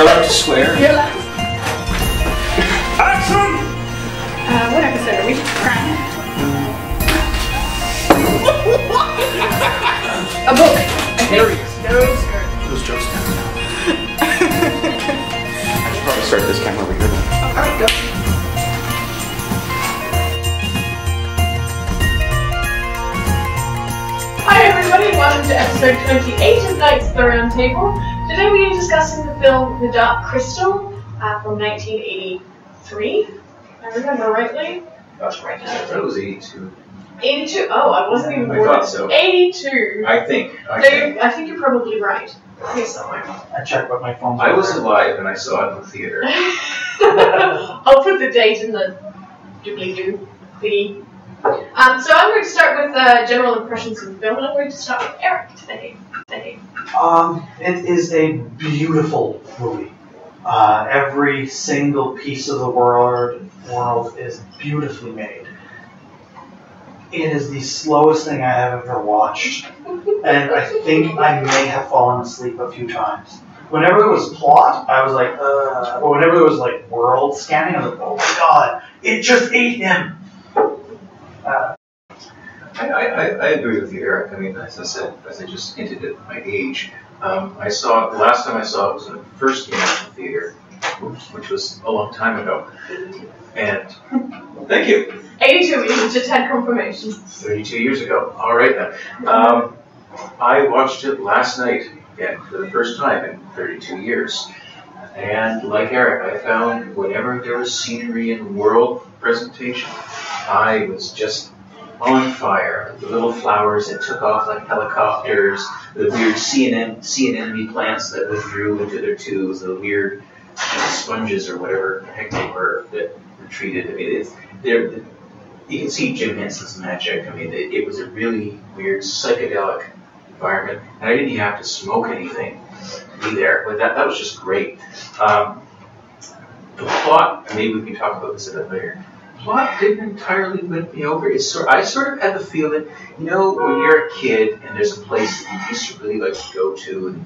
allowed to swear? You're allowed to. Action! What episode are we? Crown. A book. Carrière. Those Those jokes now. I should probably start this camera over here then. Alright, go. Hi everybody, welcome to episode 28 of Knights of the Round Table. Today we are discussing the film The Dark Crystal from 1983. If I remember rightly. Gosh, right now. I thought it was 82. 82? Oh, I wasn't even born. I thought so. 82. I think. I think you're probably right. Here somewhere. I checked what my phone's I was alive and I saw it in the theater. I'll put the date in the doobly-doo thingy. So I'm going to start with general impressions of the film, and I'm going to start with Eric today. It is a beautiful movie. Every single piece of the world is beautifully made. It is the slowest thing I have ever watched, and I think I may have fallen asleep a few times. Whenever there was plot, I was like, but whenever there was like world scanning, I was like, oh my god, it just ate him! I agree with you, Eric. I mean, as I said, as I just hinted at my age, I saw the last time I saw it was when it first came out in the theater, which was a long time ago. And thank you. 82 years, just had confirmation. 32 years ago. All right then. I watched it last night again for the first time in 32 years. And like Eric, I found whenever there was scenery and world presentation, I was just on fire. The little flowers that took off like helicopters, the weird sea anemone plants that withdrew into their tubes, the weird sponges or whatever the heck they were that retreated. I mean, you can see Jim Henson's magic. I mean, it was a really weird psychedelic environment, and I didn't even have to smoke anything to be there. But that was just great. The plot, and maybe we can talk about this a bit later. Plot didn't entirely win me over. I sort of had the feel that, you know, when you're a kid and there's a place that you used to really like to go to, and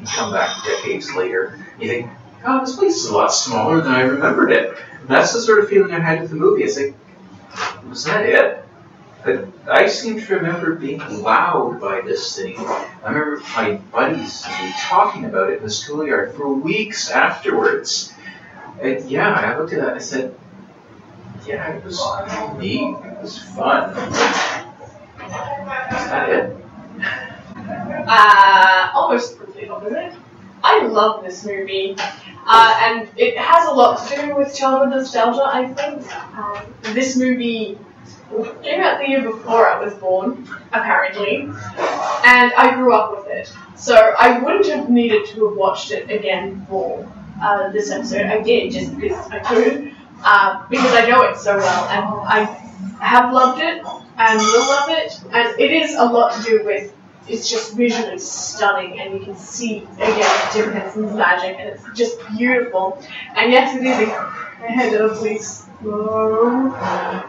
you come back decades later, you think, oh, this place is a lot smaller than I remembered it. And that's the sort of feeling I had with the movie. It's like, was that it? But I seem to remember being wowed by this thing. I remember my buddies talking about it in the schoolyard for weeks afterwards. And yeah, I looked at that and I said, yeah, it was neat, it was fun. Is that it? Almost complete opposite. I love this movie. And it has a lot to do with childhood nostalgia, I think. This movie came out the year before I was born, apparently, and I grew up with it. So I wouldn't have needed to have watched it again for this episode. I did, just because I could, because I know it so well, and I have loved it, and will love it, and it is a lot to do with, it's just visually stunning, and you can see, again, Jim Henson's magic, and it's just beautiful. And yes, it is incredibly slow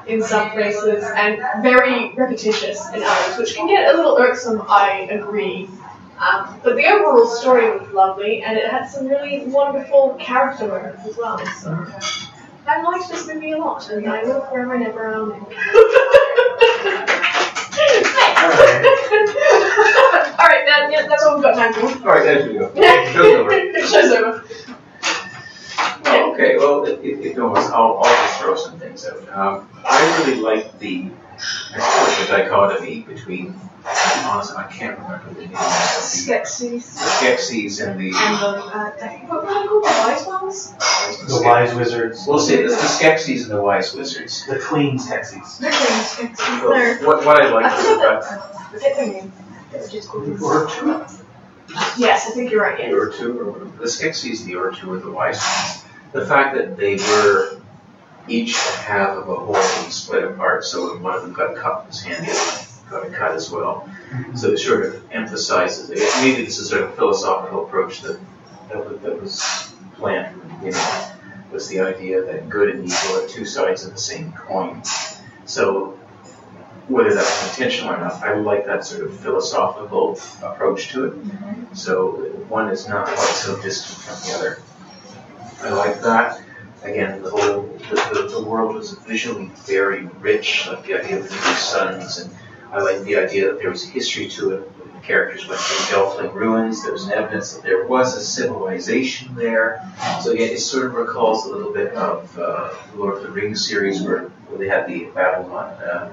in some places, and very repetitious in others, which can get a little irksome, I agree. But the overall story was lovely, and it had some really wonderful character moments as well. So I liked this movie a lot, and I will forever and ever own it. Alright, yeah, that's all we've got time for. Alright, there we go. Show's over. Show's over. Oh, okay, well, if no one's, I'll just throw some things out. I really like the dichotomy between, honestly, I can't remember the name of Skeksis. the Skeksis and the what were they called? The wise ones? The wise wizards. We'll say it's the Skeksis and the wise wizards. The clean Skeksis. They're called Skeksis. What I like is that Forget their name. They're just called Urtu? Yes, I think you're right, the yes. Urtu, or the Skeksis, the Urtu, or the wise ones. The fact that they were each half of a whole and split apart, so one of them got cut in his hand, the other got a cut as well. So it sort of emphasizes it. Maybe this is sort of a philosophical approach that was planned from the beginning. Was the idea that good and evil are two sides of the same coin. So whether that's intentional or not, I like that sort of philosophical approach to it. So one is not quite so distant from the other. I like that. Again, the world was visually very rich, like the idea of the three suns, and I like the idea that there was history to it. The characters went through Gelfling ruins. There was evidence that there was a civilization there. So again, it sort of recalls a little bit of the Lord of the Rings series, where they had the battle on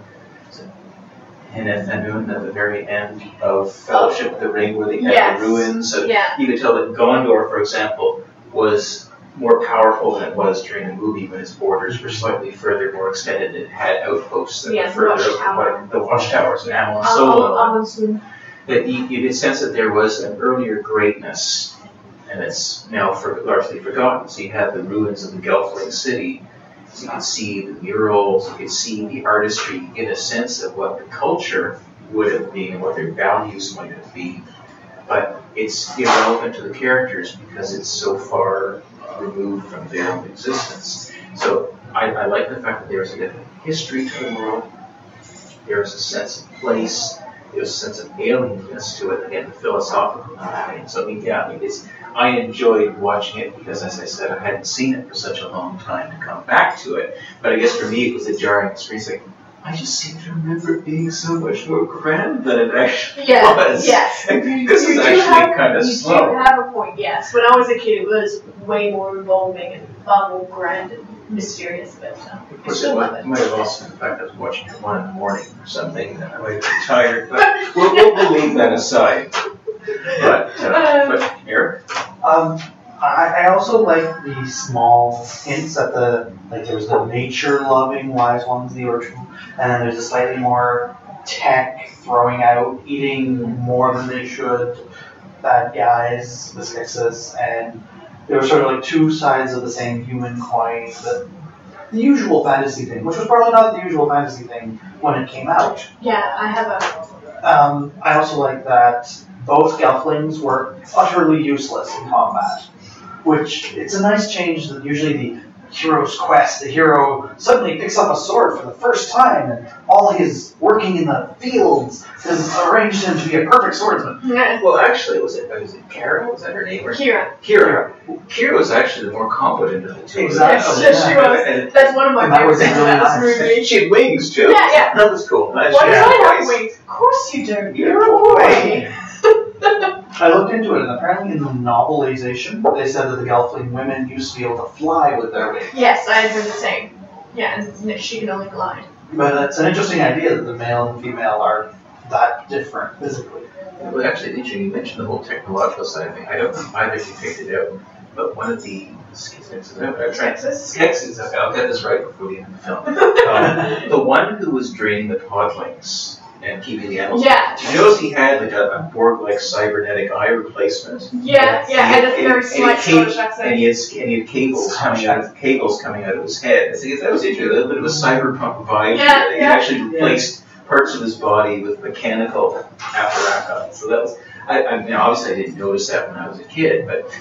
Henethanun at the very end of Fellowship of the Ring, where they had the ruins. So you could tell that Gondor, for example, was more powerful than it was during the movie, when its borders were slightly further, more extended. It had outposts that were further, the watchtowers and Amon Solo. That you get a sense that there was an earlier greatness, and it's now largely forgotten. So you have the ruins of the Gelfling city. So you can see the murals, you can see the artistry, you get a sense of what the culture would have been, what their values might have been. But it's irrelevant to the characters because it's so far removed from their own existence. So I like the fact that there's a different history to the world. There's a sense of place. There's a sense of alienness to it. Again, the philosophical thing. So I enjoyed watching it because, as I said, I hadn't seen it for such a long time to come back to it. But I guess for me, it was a jarring experience. Like, I just seem to remember it being so much more grand than it actually was. Yes. This is actually kind of slow. You do have a point, yes. When I was a kid, it was way more involving and far more grand and mysterious. But of course, it might have also been the fact I was watching it at 1 in the morning or something, and I might have been tired. But we'll leave that aside. But Éric? I also like the small hints at there's the nature-loving wise ones, the original, and then there's a slightly more tech throwing out, eating more than they should, bad guys, the Skeksis, and they were sort of like two sides of the same human coin, the usual fantasy thing, which was probably not the usual fantasy thing when it came out. Yeah, I have a... I also like that both Gelflings were utterly useless in combat, which it's a nice change that usually the hero's quest, the hero suddenly picks up a sword for the first time, and all his working in the fields has arranged him to be a perfect swordsman. Yeah. Well, actually, was it Kara? Was that her name? Kira. Kira was actually the more competent of the two. Exactly. Yes, she was. That's one of my favorite things about this movie. She had wings, too. Yeah. That was cool. Why do I have wings? Of course you do. You're a boy. I looked into it, and apparently in the novelization, they said that the Gelfling women used to be able to fly with their wings. Yes, I had heard the same. Yeah, and she can only glide. But it's an interesting idea that the male and female are that different physically. Well, actually, you mentioned the whole technological side of things. I don't think either of you picked it out, but one of the Skeksis, I'll get this right before the end of the film. The one who was draining the podlings and keeping the animals. Yeah. Did you notice he had like a Borg-like cybernetic eye replacement? Yeah, and a very slight Scottish accent. And he had cables coming out of his head. I think that was interesting. A little bit of a cyberpunk vibe. Yeah, He actually replaced parts of his body with mechanical apparatus. So that was. Obviously I didn't notice that when I was a kid, but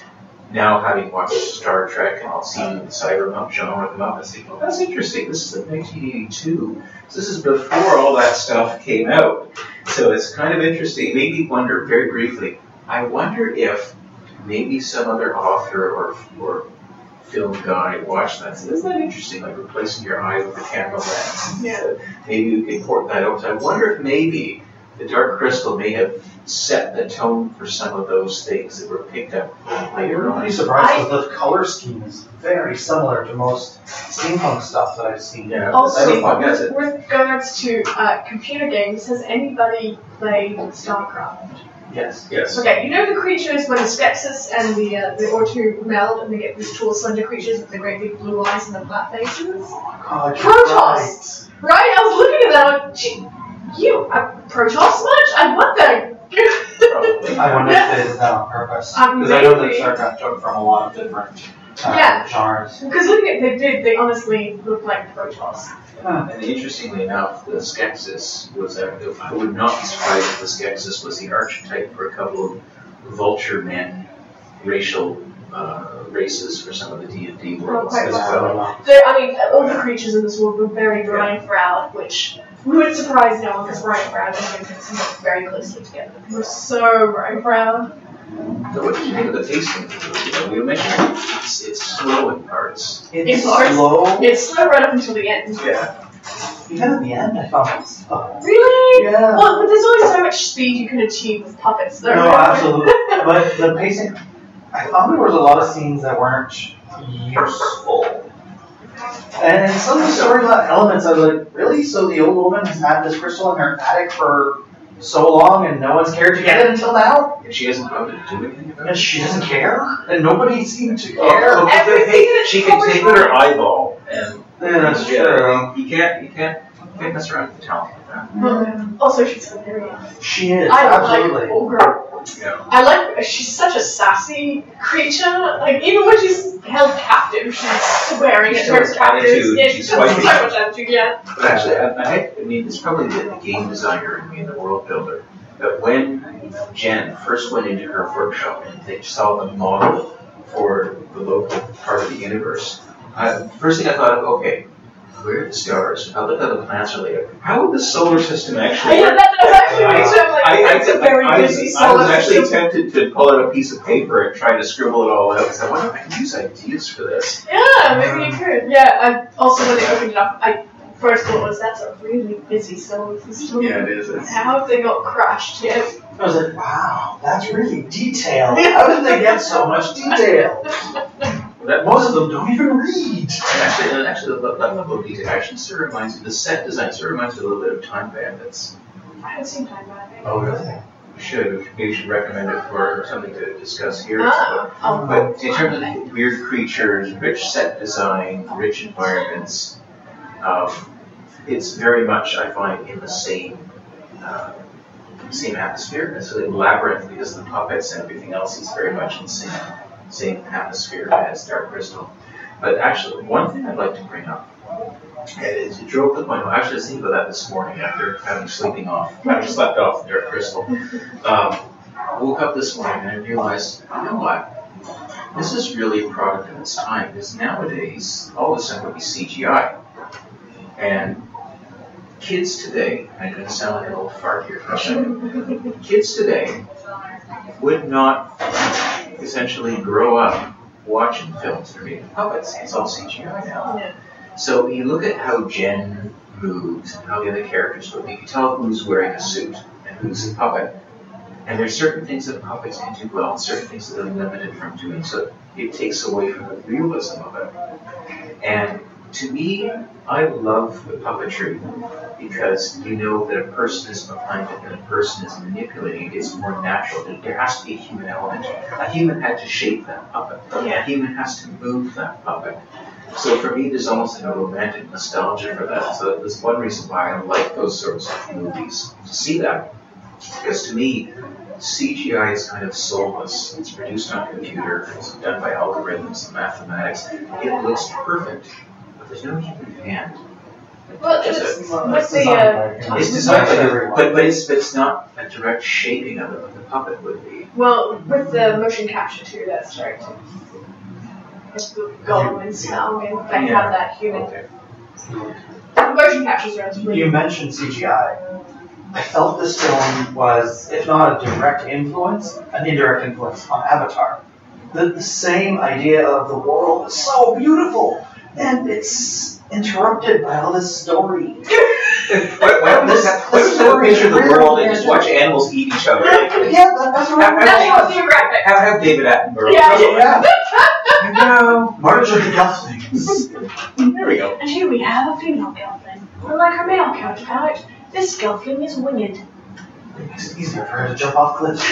now having watched Star Trek and all seen the cyberpunk genre come up, I think, well, that's interesting. This is in 1982. So this is before all that stuff came out. So it's kind of interesting. It made me wonder, very briefly, I wonder if maybe some other author or film guy watched that and said, isn't that interesting, like replacing your eye with a camera lens? Yeah. Maybe we could port that out. So I wonder if maybe the Dark Crystal may have set the tone for some of those things that were picked up later on. I'm pretty surprised because the color scheme is very similar to most steampunk stuff that I've seen. Yeah, Also, cyberpunk, that's it. with regards to computer games, has anybody played StarCraft? Yes. Okay, you know the creatures when the Skeksis and the Ortu meld and they get these tall, slender creatures with the great big blue eyes and the flat faces? Oh my god, Protoss! Right? I was looking at that, like, Protoss much? I want that! I wonder if they did that on purpose. Because I know that StarCraft took from a lot of different genres. Because looking at they honestly look like Protoss. And interestingly enough, the Skeksis was, I would not be surprised if the Skeksis was the archetype for a couple of vulture men racial races for some of the D&D worlds as well. All the creatures in this world were very Brian Froud, which would surprise no one because Brian Froud and Jenkins work very closely together. We're so Brian Froud. So what did you think of the pacing? You mentioned it's slow in parts. It's parts? slow. It's slow right up until the end. Yeah. Even at the end, I found it slow. Really? Yeah. Well, but there's only so much speed you can achieve with puppets. Though, No, right? absolutely. But the pacing, I found there was a lot of scenes that weren't useful. And some of the storyline elements, I was like, really? So the old woman has had this crystal in her attic for so long and no one's cared to get it until now? And she hasn't bothered to do anything about it? And she doesn't care? And nobody seemed to care? Oh, Everything in she it's can take with her eyeball and Yeah, that's true. you can't mess around with talent like that. Well, also, she's hilarious. She is, I absolutely. like Ogre. Yeah. I like, she's such a sassy creature. Like, even when she's held captive, she's swearing at her captors. attitude, Yeah, she's she's got so swiping. much attitude, yeah. But actually, I mean, it's probably the game designer in me and the world builder. But when Jen first went into her workshop and they saw the model for the local part of the universe, first thing I thought of, okay, where are the stars? I looked at the planets are later. How would the solar system actually Yeah, work? that's actually what it's like. It's a very busy I was solar actually system. tempted to pull out a piece of paper and try to scribble it all out. Because I wonder if I can use ideas for this. Yeah, maybe you could. Yeah, also when they opened it up, I first thought was that's a really busy solar system. Yeah, it is. How have they not crashed yet? I was like, wow, that's really detailed. How did they get so much detail? Most of them don't even read. Actually, that level of detail actually sort of reminds me, the set design sort of reminds me a little bit of Time Bandits. I haven't seen Time Bandits. Oh, really? Maybe should recommend it for something to discuss here. Ah, But in terms of weird creatures, rich set design, rich environments, it's very much, I find, in the same atmosphere. And so the labyrinth, because of the puppets and everything else, is very much in the same atmosphere as Dark Crystal. But actually, one thing I'd like to bring up, and it drove the point. I actually was thinking about that this morning after having slept off the Dark Crystal. I woke up this morning and I realized, you know what? This is really a product of its time, because nowadays, all of a sudden, would be CGI. And kids today, I'm going to sound like an old fart here for a second, kids today would not essentially grow up watching films that are made of puppets. It's all CGI now. Yeah. So you look at how Jen moves and how the other characters move. You can tell who's wearing a suit and who's a puppet. And there's certain things that puppets can do well, and certain things that they're limited from doing. So it takes away from the realism of it. And to me, I love the puppetry because you know that a person is behind it and a person is manipulating it. It's more natural. There has to be a human element. A human had to shape that puppet. A human has to move that puppet. So for me, there's almost a romantic nostalgia for that. So that's one reason why I like those sorts of movies, to see that. Because to me, CGI is kind of soulless. It's produced on a computer. It's done by algorithms and mathematics. It looks perfect. There's no human hand. Well, what's the It's designed, but it's not a direct shaping of it like a puppet would be. well, with the motion capture too, that's right. It's the Gollum style. I mean, they have that human. Okay. The motion capture's relatively. You mentioned CGI. I felt this film was, if not a direct influence, an indirect influence on Avatar. The same idea of the world is so beautiful, and it's interrupted by all this story. Why don't we just have a picture of the world and just watch animals eat each other? Yeah, that's what National Geographic. Have David Attenborough. Yeah. I know. March of the Gelflings. There we go. And here we have a female Gelfling. Unlike her male counterpart, this Gelfling is winged. It makes it easier for her to jump off cliffs.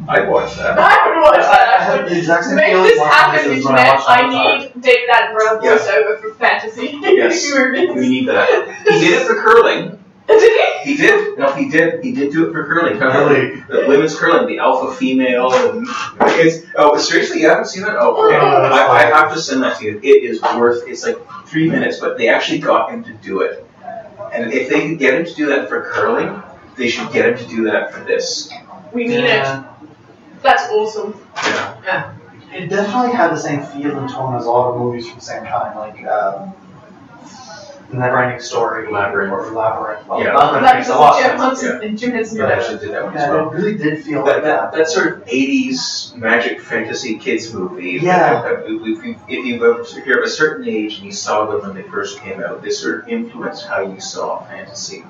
I'd watch that. I would watch that I had actually. the exact same Make feeling this watching happen, this internet. when I watched I need David Attenborough Yeah. voiceover for fantasy Yes. movies. We need that. He did it for curling. Did he? He did. No, he did. He did do it for curling. Really? The women's curling, the alpha female. And it's, oh, seriously, you haven't seen it? Oh, okay. I have to send that to you. It is worth. It's like 3 minutes, but they actually got him to do it. And if they could get him to do that for curling, they should get him to do that for this. We need it. That's awesome. Yeah. It definitely had the same feel and tone as a lot of movies from the same time. Like, Never-ending story. Labyrinth. Or Labyrinth. Well, Yeah. Labyrinth makes a lot of Geoff sense. Munson and Jim Henson. Yeah, I actually did that one as Yeah, well. it really did feel That, like that. that sort of 80s magic fantasy kids movie. Yeah. If you're of a certain age and you saw them when they first came out, they sort of influenced how you saw fantasy.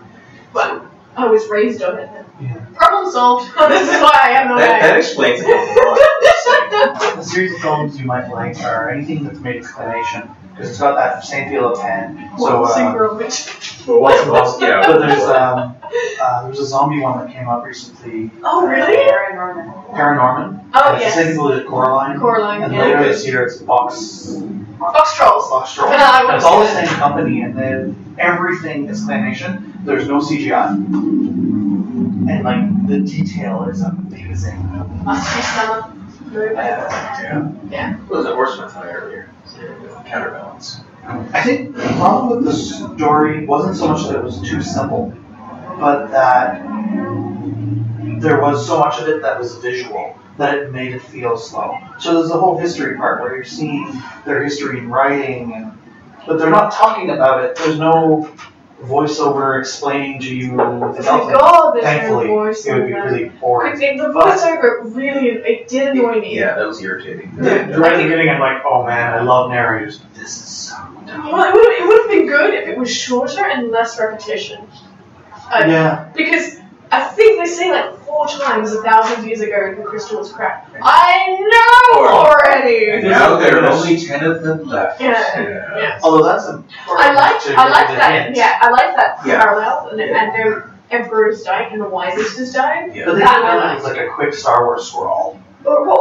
But I was raised on it. Yeah. Problem solved. This is why I have no That idea. explains it. The series of films you might like are anything that's made exclamation, because it's got that same feel of Pan. So, Synchro bitch. Yeah. but there's a zombie one that came out recently. Oh, really? Paranorman. Oh, It's yes. the same people did Coraline. Coraline, And yeah. later this year it's Fox Trolls. Troll. I And it's all the same company, and then everything exclamation. There's no CGI, and like the detail is amazing. Must be summer. Very bad. Yeah. What was the horseman thought earlier? Counterbalance. I think the problem with the story wasn't so much that it was too simple, but that there was so much of it that was visual that it made it feel slow. So there's the whole history part where you're seeing their history in writing, but they're not talking about it. There's no voiceover explaining to you the Thank development. God there's Thankfully, no voice it would be in really boring. The voiceover really, it did annoy me. Yeah, that was irritating. Right at the beginning, I'm like, oh man, I love narrators. This is so dumb. Well, it would have been good if it was shorter and less repetition. Yeah. Because I think they say like 4 times 1,000 years ago the crystal was cracked. I know already! Now there are only 10 of them left. Yeah. Although that's a I like that. Yeah, I like that Yeah. parallel. And their emperors died and the wisest has died. Yeah. But they That did I it like. as like a quick Star Wars scroll. Or no,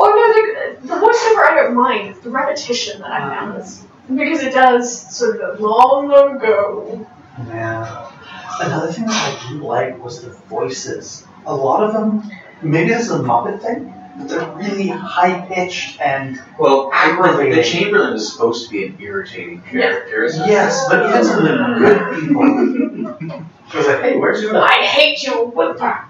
the voiceover I don't mind. It's the repetition that I found is because it does sort of long ago. Yeah. Another thing that I didn't like was the voices. A lot of them, maybe this is a Muppet thing, but they're really high pitched and Well, aggravating. the Chamberlain is supposed to be an irritating character, isn't he? Yes, but you had some of the good people. She was like, hey, where's your I hate you, whimper.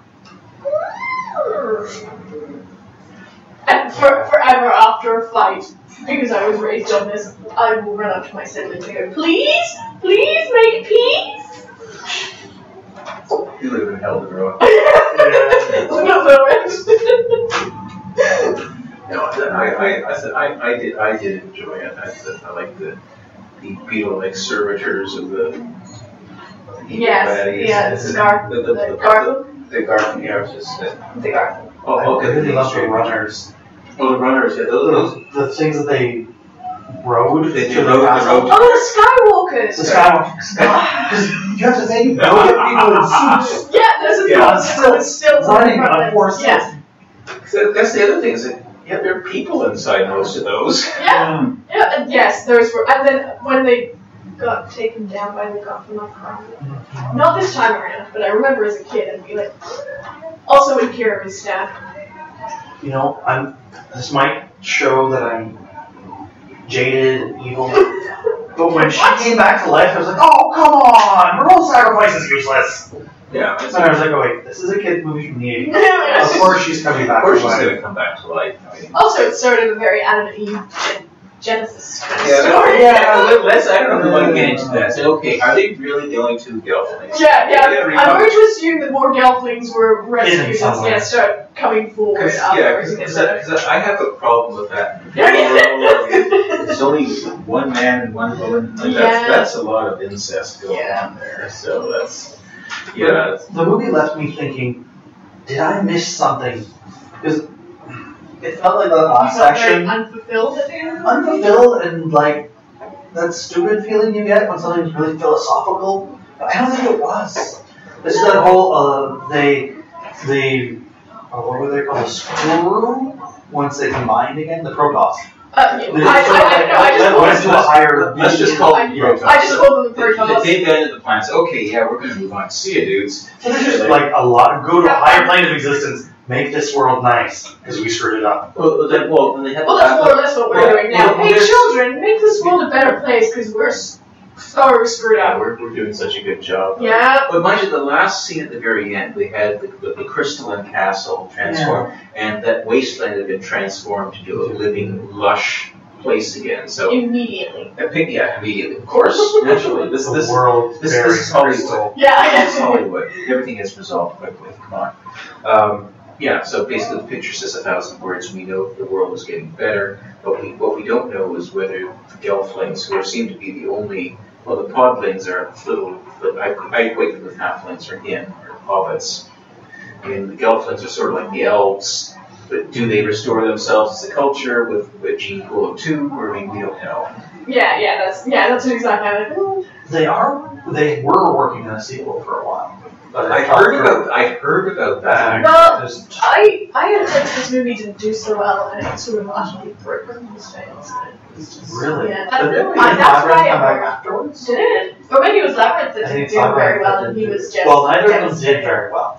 And forever after a fight, because I was raised on this, I will run up to my siblings and go, please make peace. You live in hell to grow up. No, I did enjoy it. I like the beetle-like servitors of the Yes, baddies. yeah, the Garfield. The Garfield, yeah, I was just The Garfield. oh, I okay. really love the runners. Oh, the runners, yeah, those The things that they rode They to rode the the castle. road. Oh, the Skywalkers! The Skywalkers. Because you have to think, look at people in suits. Yeah, there's a Yeah, it's still running on 4 stilts. Yeah. So that's the other thing is that there are people inside most of those. Yeah. Yeah, and yes, those were, and then when they got taken down by the Garfield, not this time around, but I remember as a kid, I'd be like, also in Kira's staff. You know, this might show that I'm jaded and evil, but when she came back to life, I was like, oh, come on, her whole sacrifice is useless. Yeah. And I was like, oh wait, this is a kid's movie from the 80s. Yeah. Of course she's coming back Of course to she's life. going to come back to life. I mean, Also, it's sort of a very Adam and Eve Genesis kind of yeah, story. let's, I don't know if we want to get into that. So, okay, are they really the only 2 Gelflings? Yeah. I'm going to assume that more Gelflings were rescued and somewhere. start coming forward afterwards. Because I have a problem with that. Yeah. It's only 1 man and 1 woman. Like, that's a lot of incest going on there. So that's The movie left me thinking, did I miss something? Because it felt like that last section Unfulfilled at the end. unfulfilled and like that stupid feeling you get when something's really philosophical. But I don't think it was. This is that whole what were they called? The screw once they combined again, the Protoss. I just to a higher. Let's just call them Protons. I just called them the Protons. They've ended the plans. Okay, yeah, we're going to move on. See ya, dudes. So there's just like a lot. Go to a higher plane of existence. Make this world nice because we screwed it up. Well, then they had Well, that's more or less what we're doing now. well, Hey, there's- children, make this world a better place because we're screwed Yeah, up. we're doing such a good job. Yeah. But mind you, the last scene at the very end, they had the crystalline castle transformed, and that wasteland had been transformed into a living, lush place again. So Immediately. immediately. Of course, naturally. This world this is Hollywood. crystal. Yeah, I This is guess. Hollywood. Everything is resolved quickly. Come on. Yeah. So basically, the picture says 1,000 words. We know the world is getting better, but what we don't know is whether the Gelflings, who seem to be the only, well, the Podlings are little. I equate them with halflings or in or hobbits. I mean, the Gelflings are sort of like the elves, but do they restore themselves as a culture with a gene pool of 2? Or I mean, we don't know. That's exactly how They were working on a sequel for a while. But I heard about that. Well, I had heard this movie didn't do so well, and it sort of utterly broke his fans. Really? Yeah, But that's didn't why Labyrinth I come back heard. afterwards? Did it? Or maybe it was Labyrinth that I think didn't it's do very Labyrinth well, that and he did. was just. Well, neither of them did devastated. very well.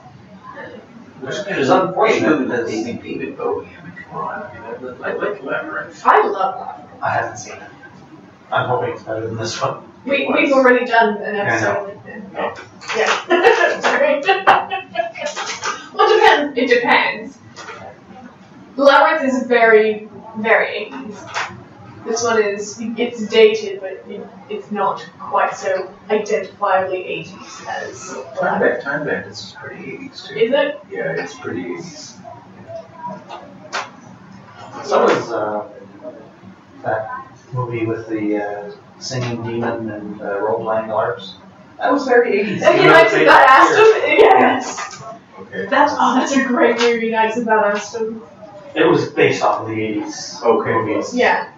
Which is unfortunate that because- David Bowie. I mean, come on. I mean, I like Labyrinth. I love Labyrinth. I haven't seen it. I'm hoping it's better than this one. We've already done an episode. Yeah. Sorry. Well, it depends. Labyrinth is very, very 80s. This one it's dated, but it's not quite so identifiably 80s as Time Bandits is pretty 80s too. Is it? Yeah, it's pretty 80s. So was that movie with the singing demon and role-playing LARPs. That was very 80s. Knights of Bad Aston? Yes. Okay. That's a great movie, Knights of Bad Aston. It was based off of the 80s movies. Yeah.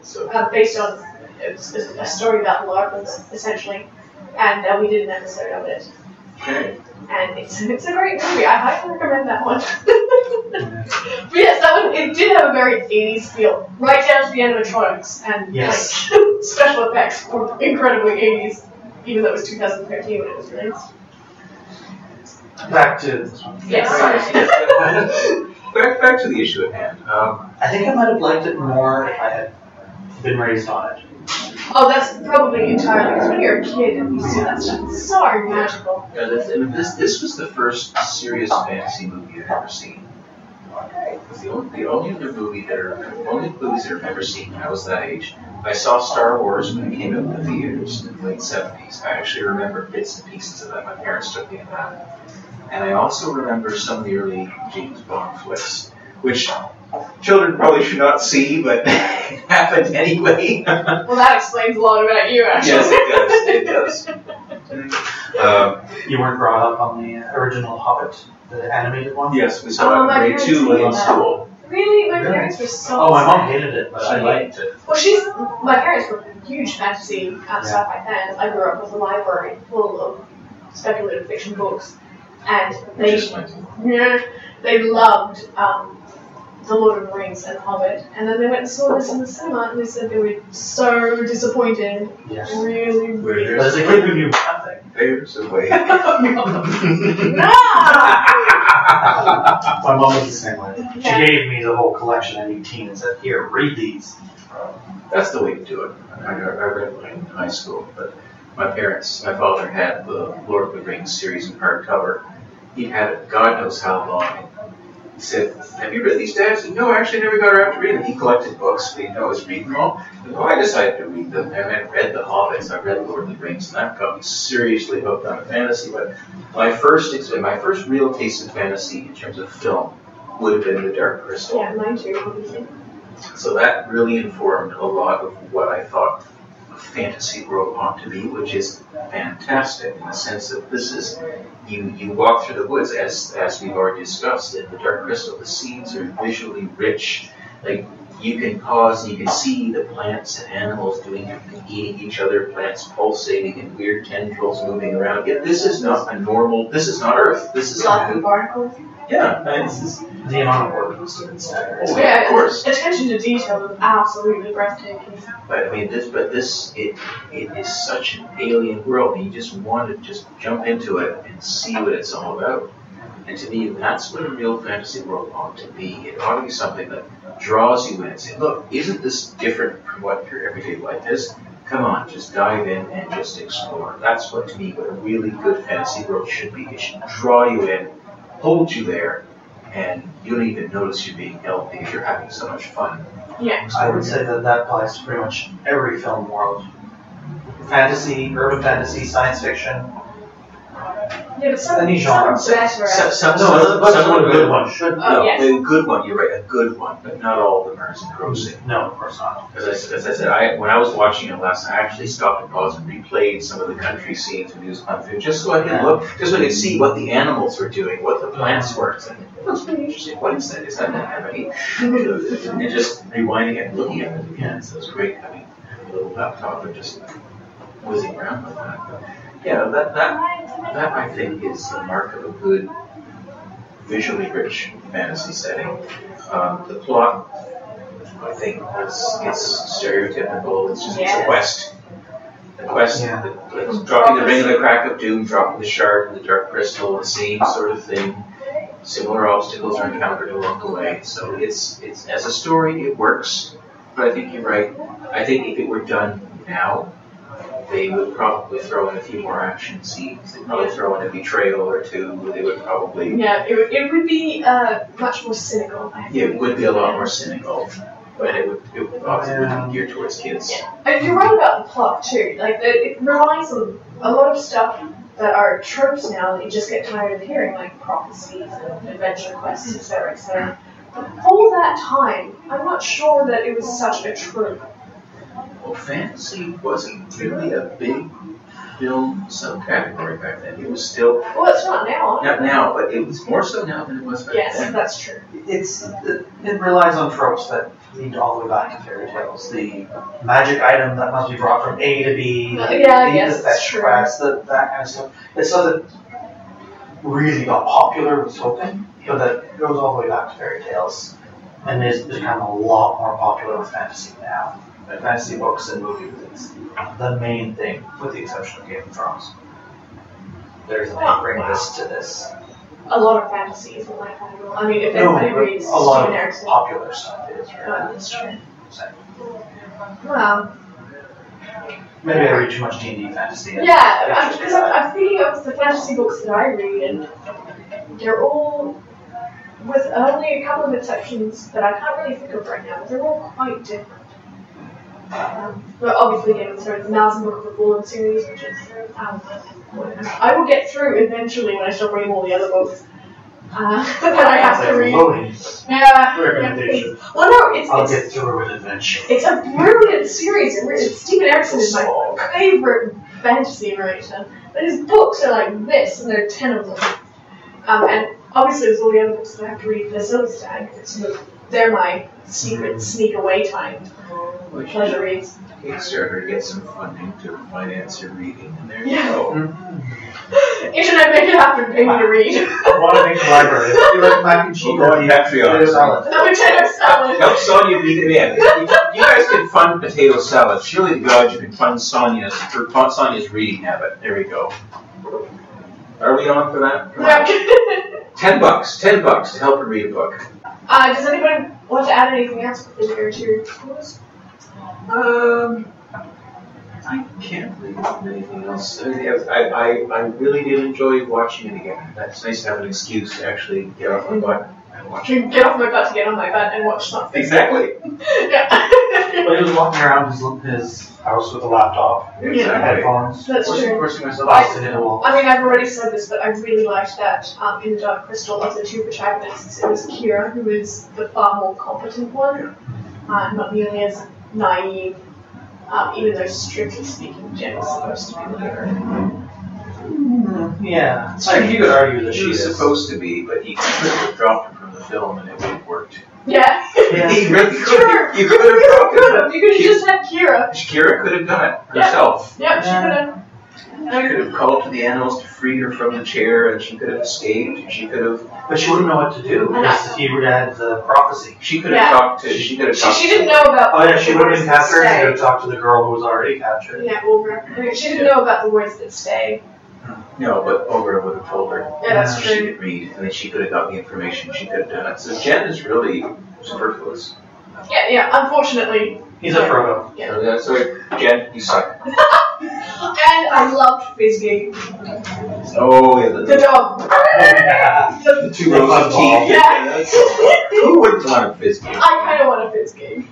So Based on a story about LARPers, essentially. And we did an episode of it. okay. And it's a great movie. I highly recommend that one. But yes, that one, it did have a very 80s feel. Right down to the animatronics and Yes. like, special effects were incredibly 80s, even though it was 2013 when it was released. Back to this one. Yes. Back to the issue at hand. I think I might have liked it more if I had been raised on it. Oh, that's probably entirely because when you're a kid and you see that stuff, it's so magical. Yeah, this was the first serious fantasy movie I've ever seen. The only movies that I've ever seen when I was that age, I saw Star Wars when it came out in the theaters in the late 70s. I actually remember bits and pieces of that. My parents took me in that. And I also remember some of the early James Bond flicks, which children probably should not see, but it happened anyway. Well, that explains a lot about you, actually. Yes, it does. You weren't brought up on the original Hobbit, the animated one? Yes, we saw it my in grade parents 2 in hated that. school. Really? My parents were so Oh, my mom upset. hated it, but I liked it. Well, my parents were huge fantasy sci-fi fans. I grew up with a library full of speculative fiction books, and they loved The Lord of the Rings and Hobbit. And then they went and saw this in the cinema, and they said they were so disappointed. Yes. Really, really. But as a kid, we knew nothing. There's a way. No! My mom was the same way. She Yeah. gave me the whole collection at 18 and said, here, read these. That's the way to do it. I read mine in high school, but my father had the Lord of the Rings series in hardcover. He had it God knows how long. He said, have you read these, Dad? I said, no, I actually never got around to reading them. He collected books, but he didn't always read them all. So I decided to read them, and I read The Hobbits, I read Lord of the Rings, and that got me seriously hooked on fantasy. But my first real taste of fantasy in terms of film would have been The Dark Crystal. Yeah, mine too, obviously. So that really informed a lot of what I thought a fantasy world ought to be, which is fantastic in the sense that this is, you walk through the woods, as we've already discussed, in The Dark Crystal, the scenes are visually rich. Like, you can see the plants and animals eating each other, plants pulsating and weird tendrils moving around. Yet this is not Earth. This is Lots of barnacles. yeah. This is the amount of work was standard. Oh, yeah, of course. Attention to detail is absolutely breathtaking. But I mean, it is such an alien world, and you just want to just jump into it and see what it's all about. And to me, that's what a real fantasy world ought to be. It ought to be something that draws you in and say, look, isn't this different from what your everyday life is? Come on, just dive in and just explore. That's what, to me, what a really good fantasy world should be. It should draw you in, hold you there, and you don't even notice you're being held because you're having so much fun. Yeah. I would say that applies to pretty much every film world. Fantasy, urban fantasy, science fiction. Yeah, but some Any genre. better. Some a good one should be. Oh, yes. A good one, you're right, a good one, but not all of them are as engrossing. No, of course not. As I said, when I was watching it last night, I actually stopped and paused and replayed some of the country scenes and news on film, just so I could look, just so I could see what the animals were doing, what the plants were. It's like, it looks pretty interesting. What is that? Is that not happening? And just rewinding it and looking at it again. So it was great having a little laptop and just whizzing around like that. But yeah, that I think is the mark of a good, visually rich fantasy setting. The plot, I think, it's stereotypical. It's just it's a quest. The quest, dropping the ring of the crack of doom, dropping the shard and the dark crystal, the same sort of thing. Similar obstacles are encountered along the way. So it's as a story, it works. But I think you're right. I think if it were done now, they would probably throw in a few more action scenes. They'd probably throw in a betrayal or two. They would probably... Yeah, it would be much more cynical. Yeah, it would be a lot more cynical. But it would obviously be geared towards kids. Yeah. And you're right about the plot too. Like, it relies on a lot of stuff that are tropes now that you just get tired of hearing, like prophecies and adventure quests, etc., etc. But for that time, I'm not sure that it was such a trope. Well, fantasy wasn't really a big film subcategory back then. It was still... Well, it's not now. Not now, but it was more so now than it was back then. Yes, that's true. It relies on tropes that lead all the way back to fairy tales. The magic item that must be brought from A to B. Yes, that's true. Quest, that kind of stuff. It's stuff that really got popular with Tolkien, but that goes all the way back to fairy tales. And is become a lot more popular with fantasy now. Fantasy books and movies, it's the main thing, with the exception of Game of Thrones. There's an anchoring this to this. A lot of fantasy is what I kind of. I mean, if anybody reads a lot Steven of Erickson, popular stuff is. that's true. Well, maybe I read too much D&D fantasy. Yeah, because I'm thinking of the fantasy books that I read, and they're all, with only a couple of exceptions that I can't really think of right now, they're all quite different. But obviously, Game of Thrones, now it's a Book of the Fallen series, which is, I will get through eventually when I start reading all the other books that I have to read. Recommendation. Well, no, I'll get through it eventually. it's a brilliant series. Steven Erickson is my favorite fantasy writer. But his books are like this, and there are 10 of them. And obviously, there's all the other books that I have to read for this other stag. They're my secret sneak away time. Pleasure reads. Kickstarter, get some funding to finance your reading, and there you Yeah. go. Internet, make it happen, pay me to read. I want to make a library. You like mac and cheese? We'll go on Patreon. Potato salad. The potato salad. Help Sonia read it in. You guys can fund potato salad. Surely to God you can fund Sonia's reading habit. There we go. Are we on for that? Come on. $10 to help her read a book. Does anybody want to add anything else before we go to yours? I can't think of anything else. I really did enjoy watching it again. It's nice to have an excuse to actually get off my butt and watch it. Get off my butt to get on my butt and watch something. Exactly. Yeah. But he was walking around his house with a laptop and headphones. That's true. Forcing myself Lost in a wall. I mean, I've already said this, but I really liked that in Dark Crystal of the two protagonists. It was Kira, who is the far more competent one, not nearly as naive, even though strictly speaking, Jen is supposed to be the leader. Yeah. So You could argue that she's supposed to be, but he could have dropped her from the film and it would have worked. Yeah. He really could Sure. have. You could have dropped her. You could have just had Kira. Kira could have done it herself. Yeah, she could have. She could have called to the animals to free her from the chair, and she could have escaped. She could have. But she wouldn't know what to do if he would have had the prophecy. She could have talked to. She could have talked. She didn't know about. Oh yeah, she would have been captured. She stay. could have talked to the girl who was already captured. Yeah, Olga. I mean, she didn't know about the words that stay. No, but Ogra would have told her. Yeah, that's She true. could read, and then she could have got the information. She could have done it. So Jen is really superfluous. Yeah, unfortunately. He's a Frodo. Yeah. So Jen, you suck. And I loved Fizzgig. Oh, yeah, The dog. the 2 rows of teeth. Yeah. Who wouldn't want a Fizzgig? I kind of want a Fizzgig.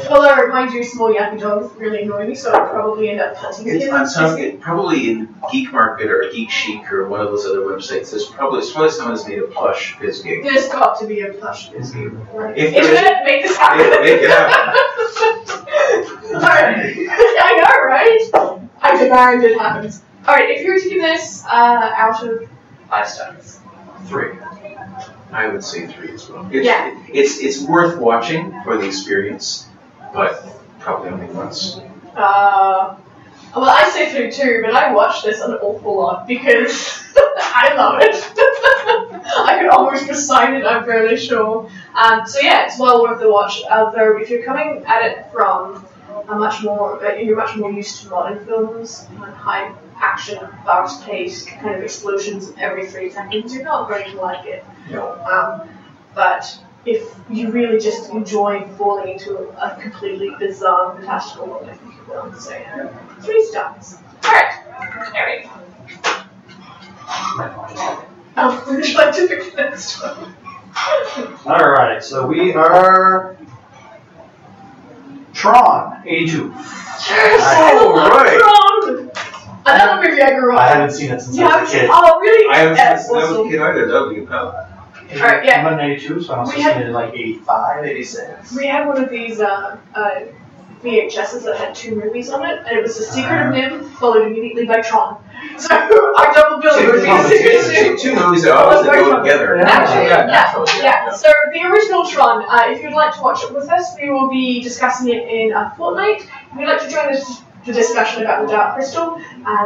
Although, mind you, small yappy dogs really annoy me, so I'll probably end up hunting It's him. on some, probably in Geek Market or Geek Chic or one of those other websites. There's probably someone has made a plush Fizzgig. There's got to be a plush Fizzgig. If there is- Internet, make this happen. Make it happen. Alright. I know, right? I demand it happens. Alright, if you were to give this out of 5 stars. 3. I would say 3 as well. Yeah. It's worth watching for the experience, but probably only once. Well, I say 3 too, but I watched this an awful lot because I love it. I could almost recite it, I'm fairly sure. So yeah, it's well worth the watch. Though if you're coming at it from a much more, you're much more used to modern films, high action, fast-paced, kind of explosions every 3 seconds, you're not going to like it. No. But if you really just enjoy falling into a completely bizarre, fantastical world, I think you will. So yeah, 3 stars. Alright, Éric. Would you like to pick the next one? Alright, so we are Tron 82. Yes! right. Tron! Another movie I grew up I haven't seen it since You I haven't was a seen kid. Oh, really? I haven't Yes, seen that was awesome. a kid either. That would be pal. Alright, yeah. I'm in 82, so I must We have had- seen it in like 85, 86. We had one of these VHSs that had 2 movies on it, and it was The Secret of NIMH, followed immediately by Tron. So our double bill would be The Secret of NIMH. 2 movies that always go together. Actually, naturally, yeah. So the original Tron, if you'd like to watch it with us, we will be discussing it in a fortnight. If you'd like to join the discussion about the Dark Crystal,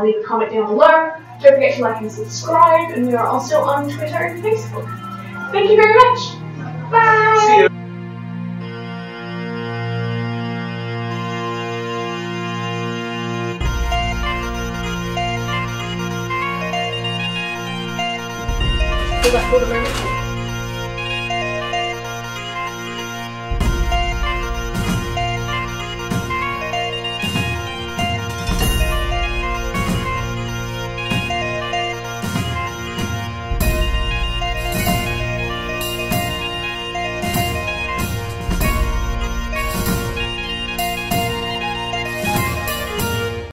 leave a comment down below. Don't forget to like and subscribe, and we are also on Twitter and Facebook. Thank you very much. Bye. See you. Is that for the moment?